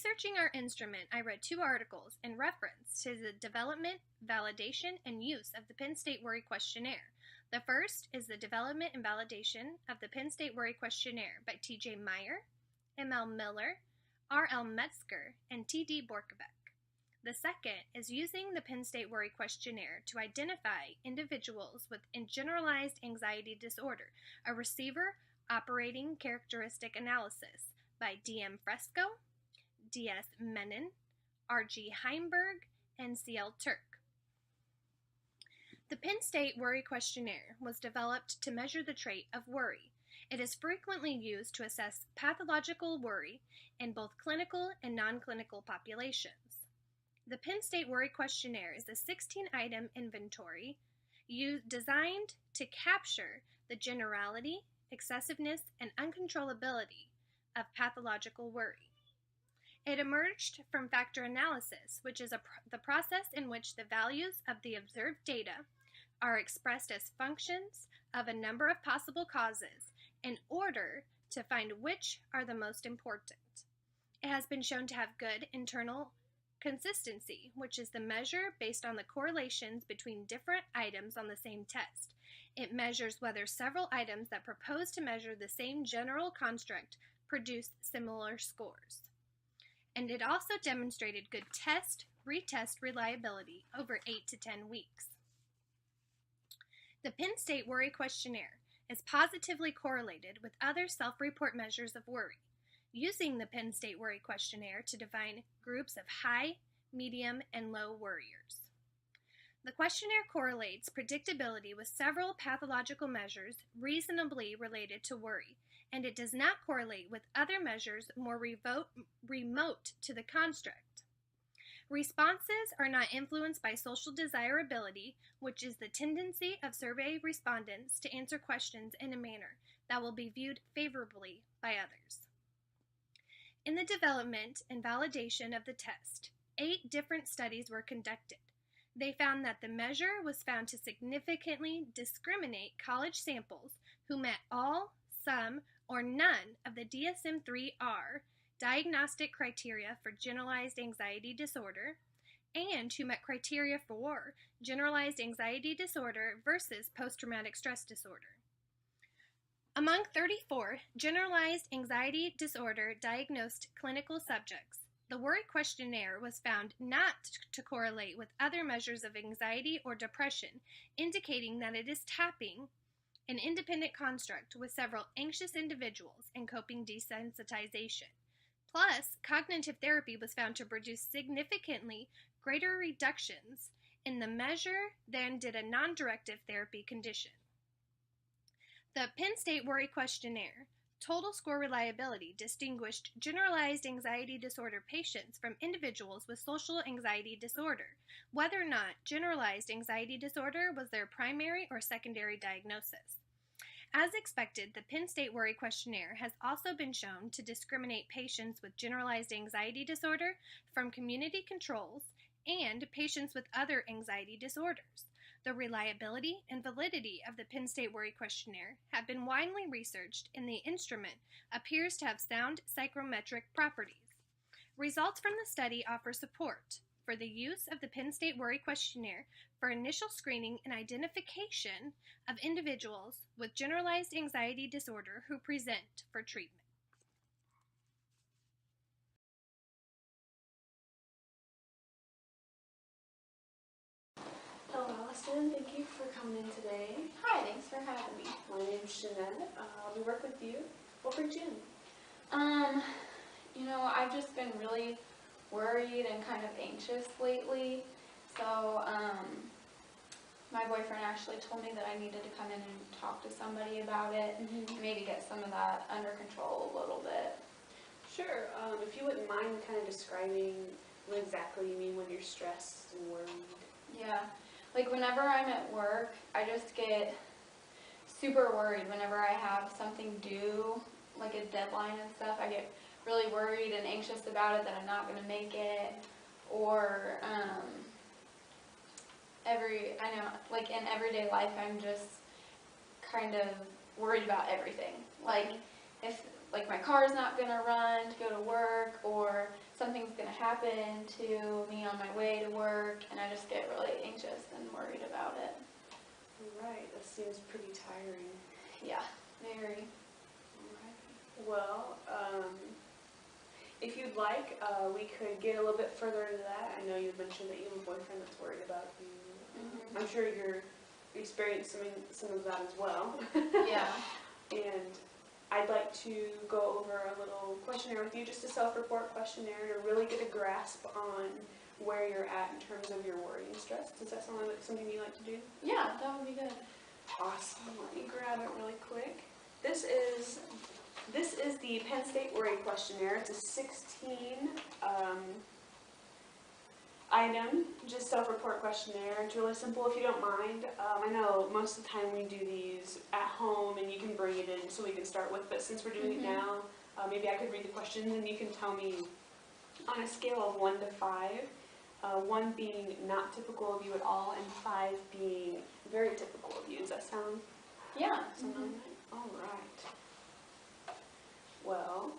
researching our instrument, I read 2 articles in reference to the development, validation, and use of the Penn State Worry Questionnaire. The first is the development and validation of the Penn State Worry Questionnaire by T.J. Meyer, M.L. Miller, R.L. Metzger, and T.D. Borkovic. The second is using the Penn State Worry Questionnaire to identify individuals with generalized anxiety disorder, a receiver operating characteristic analysis by D.M. Fresco, D.S. Menon, R.G. Heimberg, and C.L. Turk. The Penn State Worry Questionnaire was developed to measure the trait of worry. It is frequently used to assess pathological worry in both clinical and non-clinical populations. The Penn State Worry Questionnaire is a 16-item inventory designed to capture the generality, excessiveness, and uncontrollability of pathological worry. It emerged from factor analysis, which is the process in which the values of the observed data are expressed as functions of a number of possible causes in order to find which are the most important. It has been shown to have good internal consistency, which is the measure based on the correlations between different items on the same test. It measures whether several items that propose to measure the same general construct produce similar scores. And it also demonstrated good retest reliability over 8 to 10 weeks. The Penn State Worry Questionnaire is positively correlated with other self-report measures of worry, using the Penn State Worry Questionnaire to define groups of high, medium, and low worriers. The questionnaire correlates predictability with several pathological measures reasonably related to worry, and it does not correlate with other measures more remote to the construct. Responses are not influenced by social desirability, which is the tendency of survey respondents to answer questions in a manner that will be viewed favorably by others. In the development and validation of the test, 8 different studies were conducted. They found that the measure was found to significantly discriminate college samples who met all, some, or none of the DSM-3R diagnostic criteria for generalized anxiety disorder and who met criteria for generalized anxiety disorder versus post-traumatic stress disorder. Among 34 generalized anxiety disorder diagnosed clinical subjects, the Worry Questionnaire was found not to correlate with other measures of anxiety or depression, indicating that it is tapping an independent construct with several anxious individuals and coping desensitization. Plus, cognitive therapy was found to produce significantly greater reductions in the measure than did a non-directive therapy condition. The Penn State Worry Questionnaire total score reliability distinguished generalized anxiety disorder patients from individuals with social anxiety disorder, whether or not generalized anxiety disorder was their primary or secondary diagnosis. As expected, the Penn State Worry Questionnaire has also been shown to discriminate patients with generalized anxiety disorder from community controls and patients with other anxiety disorders. The reliability and validity of the Penn State Worry Questionnaire have been widely researched, and the instrument appears to have sound psychometric properties. Results from the study offer support for the use of the Penn State Worry Questionnaire for initial screening and identification of individuals with generalized anxiety disorder who present for treatment. Hello, Allison. Thank you for coming in today. Hi, thanks for having me. My name's Jeanette. We work with you. What brings you in? I've just been really worried and kind of anxious lately. So, my boyfriend actually told me that I needed to come in and talk to somebody about it, and maybe get some of that under control a little bit. Sure. If you wouldn't mind kind of describing what exactly you mean when you're stressed and worried. Yeah. Like whenever I'm at work, I just get super worried whenever I have something due, like a deadline and stuff. I get really worried and anxious about it that I'm not going to make it, or in everyday life I'm just kind of worried about everything. Like if like my car's not going to run to go to work, or something's going to happen to me on my way to work, and I just get really anxious and worried about it. Right, that seems pretty tiring. Yeah, very. Well, if you'd like, we could get a little bit further into that. I know you mentioned that you have a boyfriend that's worried about you. Mhm. I'm sure you're experiencing some of that as well. Yeah. And I'd like to go over a little questionnaire with you, just a self-report questionnaire to really get a grasp on where you're at in terms of your worry and stress. Does that sound like something you like to do? Yeah, that would be good. Awesome. Let me grab it really quick. This is the Penn State Worry Questionnaire. It's a 16 item, just self-report questionnaire. It's really simple if you don't mind. I know most of the time we do these at home and you can bring it in so we can start with, but since we're doing it now, maybe I could read the questions and you can tell me on a scale of 1 to 5, 1 being not typical of you at all and 5 being very typical of you. Does that sound? Yeah. All right. Well,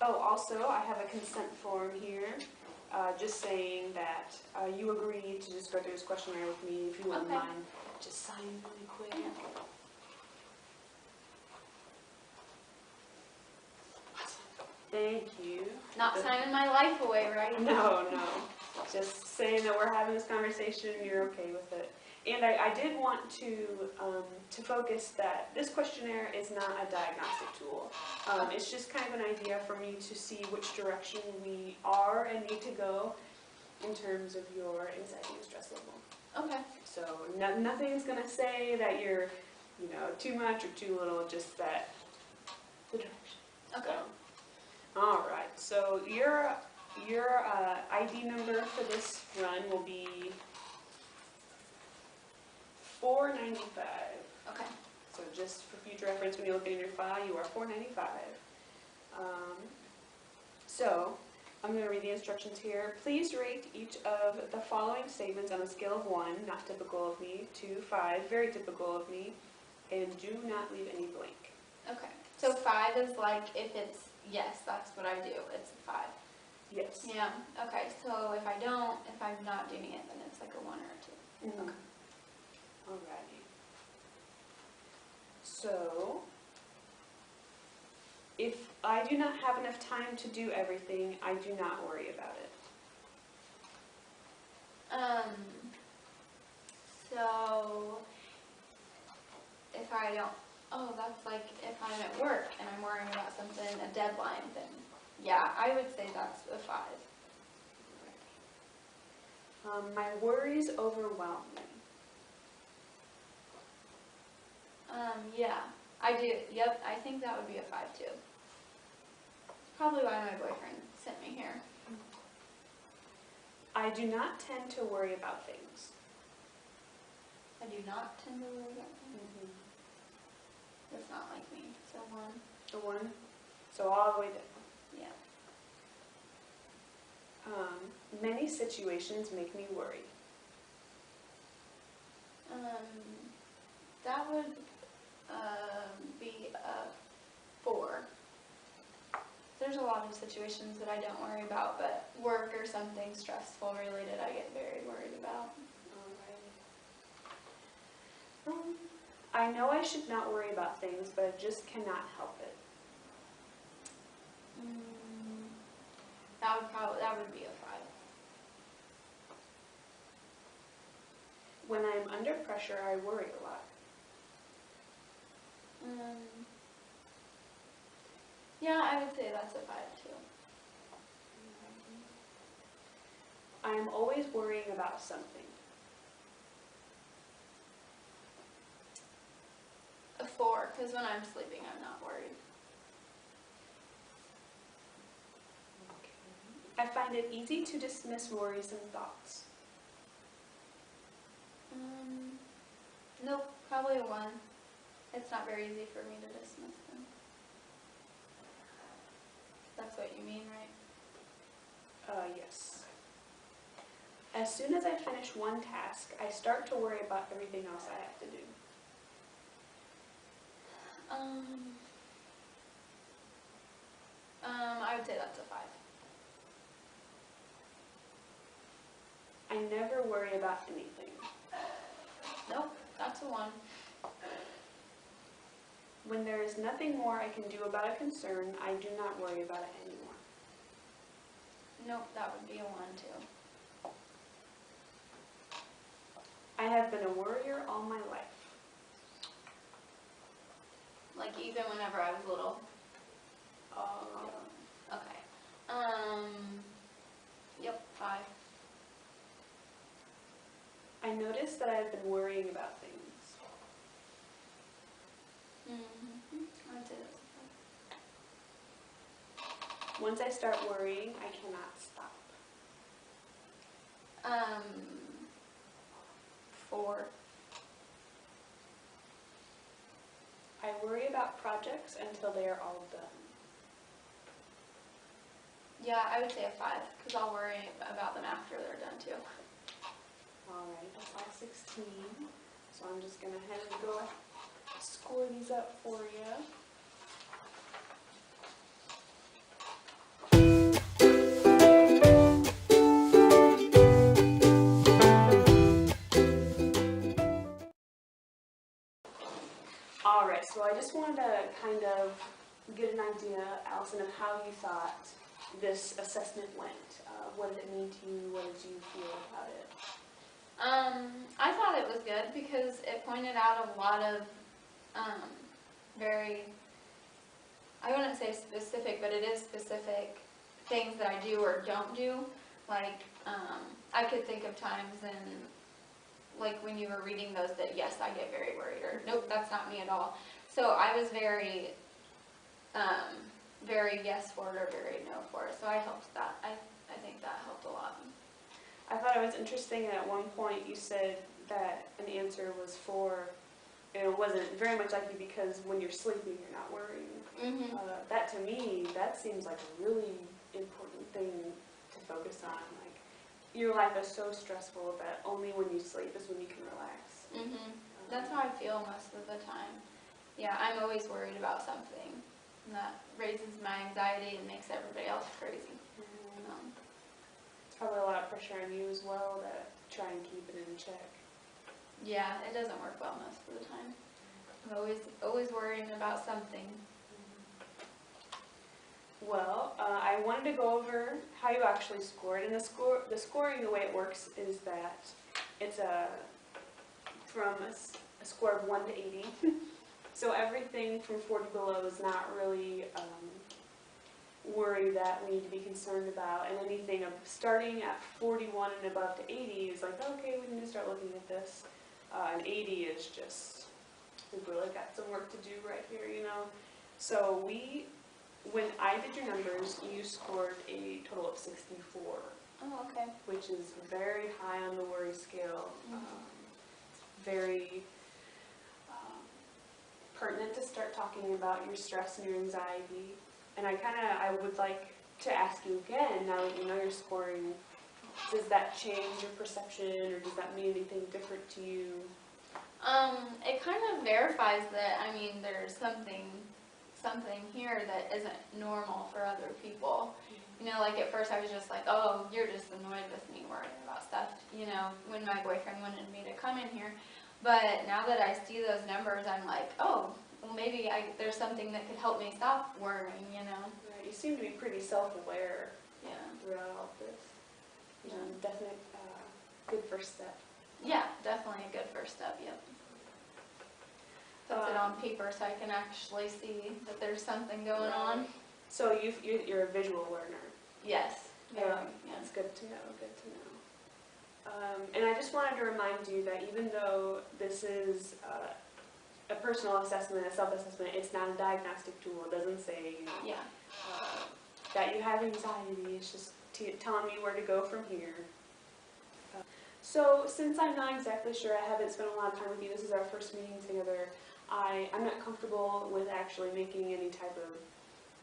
also I have a consent form here, just saying that you agree to just go through this questionnaire with me. If you wouldn't Okay. mind, just sign really quick. Thank you. Not signing my life away, right? No. Just saying that we're having this conversation, you're okay with it. And I did want to focus that this questionnaire is not a diagnostic tool. It's just kind of an idea for me to see which direction we are and need to go in terms of your anxiety and stress level. Okay. So nothing's going to say that you're, too much or too little, just that the direction. Okay. So, all right. So your ID number for this run will be 495. Okay. So just for future reference, when you look in your file, you are 495. So I'm going to read the instructions here. Please rate each of the following statements on a scale of 1, not typical of me, to 5, very typical of me, and do not leave any blank. Okay. So 5 is like if it's yes, that's what I do. It's a 5. Yes. Yeah. Okay. So if I'm not doing it, then it's like a 1 or a 2. Mm-hmm. Okay. Alrighty. So, if I do not have enough time to do everything, I do not worry about it. So if I don't, that's like if I'm at work and I'm worrying about something, a deadline thing. Yeah, I would say that's a 5. My worries overwhelm me. Yeah, I do. Yep, I think that would be a 5 too. Probably why my boyfriend sent me here. I do not tend to worry about things. I do not tend to worry about things. That's not like me. So 1. The 1? So all the way down. Yeah. Many situations make me worry. That would be a 4. There's a lot of situations that I don't worry about, but work or something stressful related I get very worried about. Alright. I know I should not worry about things, but I just cannot help it. That would be a 5. When I'm under pressure, I worry a lot. Yeah, I would say that's a 5 too. I am always worrying about something. A 4, because when I'm sleeping, I'm not worried. I find it easy to dismiss worrisome thoughts. Nope, probably a 1. It's not very easy for me to dismiss them. That's what you mean, right? Yes. As soon as I finish one task, I start to worry about everything else I have to do. worry about anything? Nope, that's a 1. When there is nothing more I can do about a concern, I do not worry about it anymore. Nope, that would be a 1 too. I have been a worrier all my life. Like even whenever I was little. Okay. Yep, 5. I notice that I have been worrying about things. I'd say that's Once I start worrying, I cannot stop. a 5. 4. I worry about projects until they are all done. Yeah, I would say a 5, because I'll worry about them after they're done too. Alright, that's all 16. So I'm just going to head and go score these up for you. Alright, so I just wanted to kind of get an idea, Allison, of how you thought this assessment went. What did it mean to you? What did you feel about it? I thought it was good because it pointed out a lot of very, I wouldn't say specific, but it is specific things that I do or don't do. Like, I could think of times like when you were reading those that yes, I get very worried, or nope, that's not me at all. So I was very, very yes for it or very no for it. So I helped that. I think that helped a lot. I thought it was interesting that at one point you said that an answer was for, it wasn't very much like you because when you're sleeping you're not worrying. That to me, that seems like a really important thing to focus on. Like, your life is so stressful that only when you sleep is when you can relax. That's how I feel most of the time. Yeah, I'm always worried about something. And that raises my anxiety and makes everybody else crazy. It's probably a lot of pressure on you as well to try and keep it in check. Yeah, it doesn't work well most of the time. I'm always worrying about something. Well, I wanted to go over how you actually scored, and the scoring, the way it works is that it's from a score of 1 to 80. So everything from 40 below is not really worry that we need to be concerned about, and anything starting at 41 and above to 80 is like, okay, we need to start looking at this. And 80 is just, we've really got some work to do right here, you know. So when I did your numbers, you scored a total of 64. Oh, okay. Which is very high on the worry scale. Very pertinent to start talking about your stress and your anxiety. And I would like to ask you again, now that you know your scoring, does that change your perception, or does that mean anything different to you? It kind of verifies that, I mean, there's something here that isn't normal for other people. You know, like at first I was just like, oh, you're just annoyed with me worrying about stuff, you know, when my boyfriend wanted me to come in here. But now that I see those numbers, I'm like, oh, well, maybe there's something that could help me stop worrying, you know. Right. You seem to be pretty self-aware throughout all this. Yeah. Definitely good first step. Yeah, definitely a good first step, yep. Puts it on paper so I can actually see that there's something going on. So you're a visual learner. Yes. That's good to know, good to know. And I just wanted to remind you that even though this is a personal assessment, a self-assessment, it's not a diagnostic tool. It doesn't say, you know, that you have anxiety. It's just telling me where to go from here. So since I'm not exactly sure, I haven't spent a lot of time with you, this is our first meeting together, I'm not comfortable with actually making any type of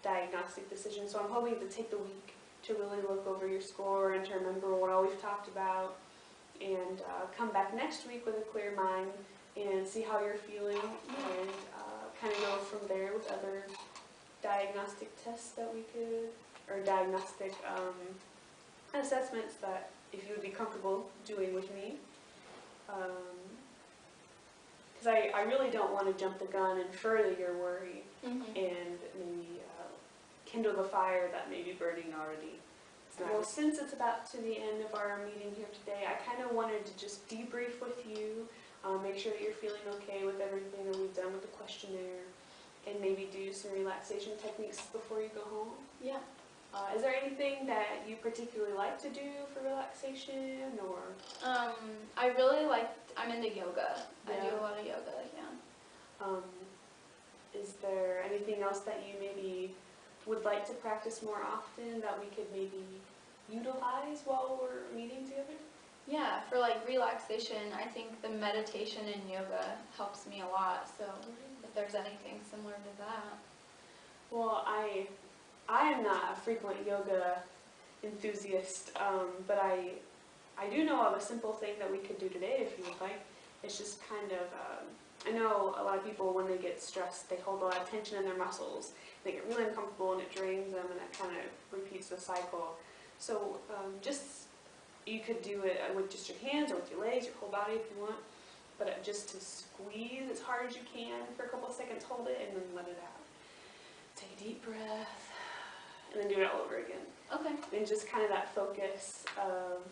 diagnostic decision, so I'm hoping to take the week to really look over your score and to remember what all we've talked about, and come back next week with a clear mind and see how you're feeling, and kind of go from there with other diagnostic tests that we could, or diagnostic assessments that if you would be comfortable doing with me. Because I really don't want to jump the gun and further your worry and maybe kindle the fire that may be burning already. Well, since it's about to the end of our meeting here today, I kind of wanted to just debrief with you, make sure that you're feeling okay with everything that we've done with the questionnaire, and maybe do some relaxation techniques before you go home. Yeah. Is there anything that you particularly like to do for relaxation, or? I really I'm into yoga. Yeah. I do a lot of yoga, yeah. Is there anything else that you maybe would like to practice more often that we could maybe utilize while we're meeting together? Yeah, for relaxation, I think the meditation and yoga helps me a lot, so if there's anything similar to that. Well, I am not a frequent yoga enthusiast, but I do know of a simple thing that we could do today if you would like. It's just kind of, I know a lot of people when they get stressed, they hold a lot of tension in their muscles. They get really uncomfortable and it drains them and it kind of repeats the cycle. So you could do it with just your hands or with your legs, your whole body if you want. But just to squeeze as hard as you can for a couple of seconds, hold it, and then let it out. Take a deep breath, and then do it all over again. Okay. And just kind of that focus of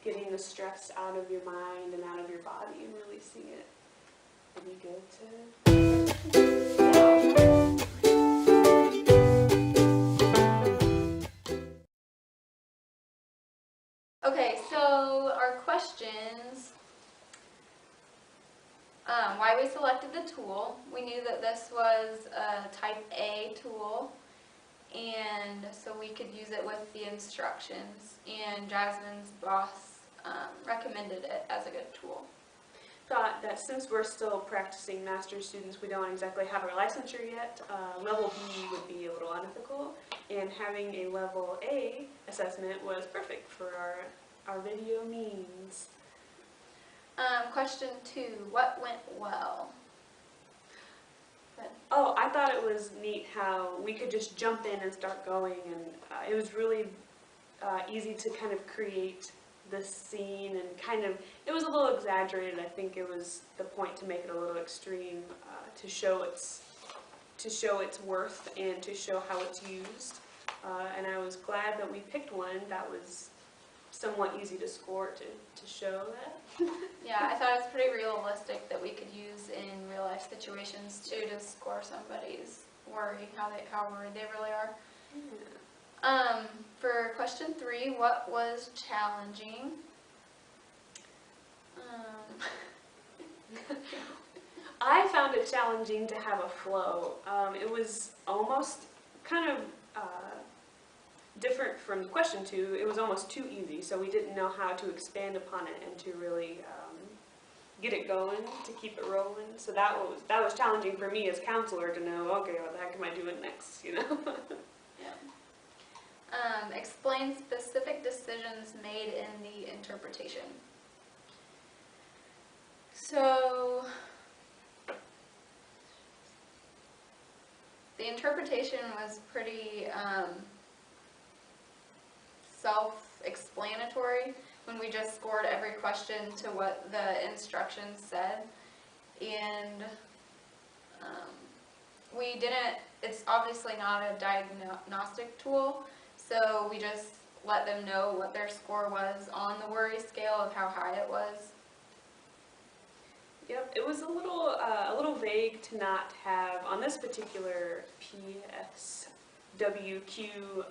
getting the stress out of your mind and out of your body and releasing it. Would be good to. Okay, so our questions, why we selected the tool. We knew that this was a type A tool, and so we could use it with the instructions, and Jasmine's boss recommended it as a good tool. Thought that since we're still practicing master's students, we don't exactly have our licensure yet. Level B would be a little unethical, and having a level A assessment was perfect for our video means. Question 2, what went well? Oh, I thought it was neat how we could just jump in and start going, and it was really easy to kind of create this scene, and it was a little exaggerated. I think it was the point to make it a little extreme, to show its worth and to show how it's used. And I was glad that we picked one that was somewhat easy to score to show that. Yeah, I thought it was pretty realistic that we could use in real life situations too to score somebody's worry, how worried they really are. Yeah. For question 3, what was challenging? I found it challenging to have a flow. It was almost kind of different from question 2. It was almost too easy, so we didn't know how to expand upon it and to really get it going, to keep it rolling. So that was challenging for me as counselor to know, okay, what the heck am I doing next, you know? Yeah. Explain specific decisions made in the interpretation. So the interpretation was pretty self-explanatory when we just scored every question to what the instructions said, and we didn't, it's obviously not a diagnostic tool, so we just let them know what their score was on the worry scale of how high it was. Yep, it was a little vague to not have, on this particular PSWQ,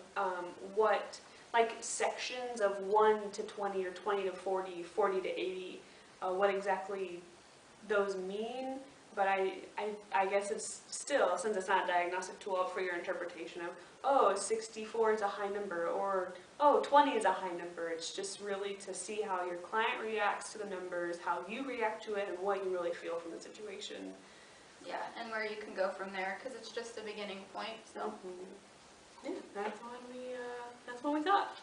what, like sections of 1 to 20 or 20 to 40, 40 to 80, what exactly those mean. But I guess it's still, since it's not a diagnostic tool, for your interpretation of, oh, 64 is a high number, or, oh, 20 is a high number. It's just really to see how your client reacts to the numbers, how you react to it, and what you really feel from the situation. Yeah, and where you can go from there, because it's just a beginning point, so. Yeah, that's what we thought.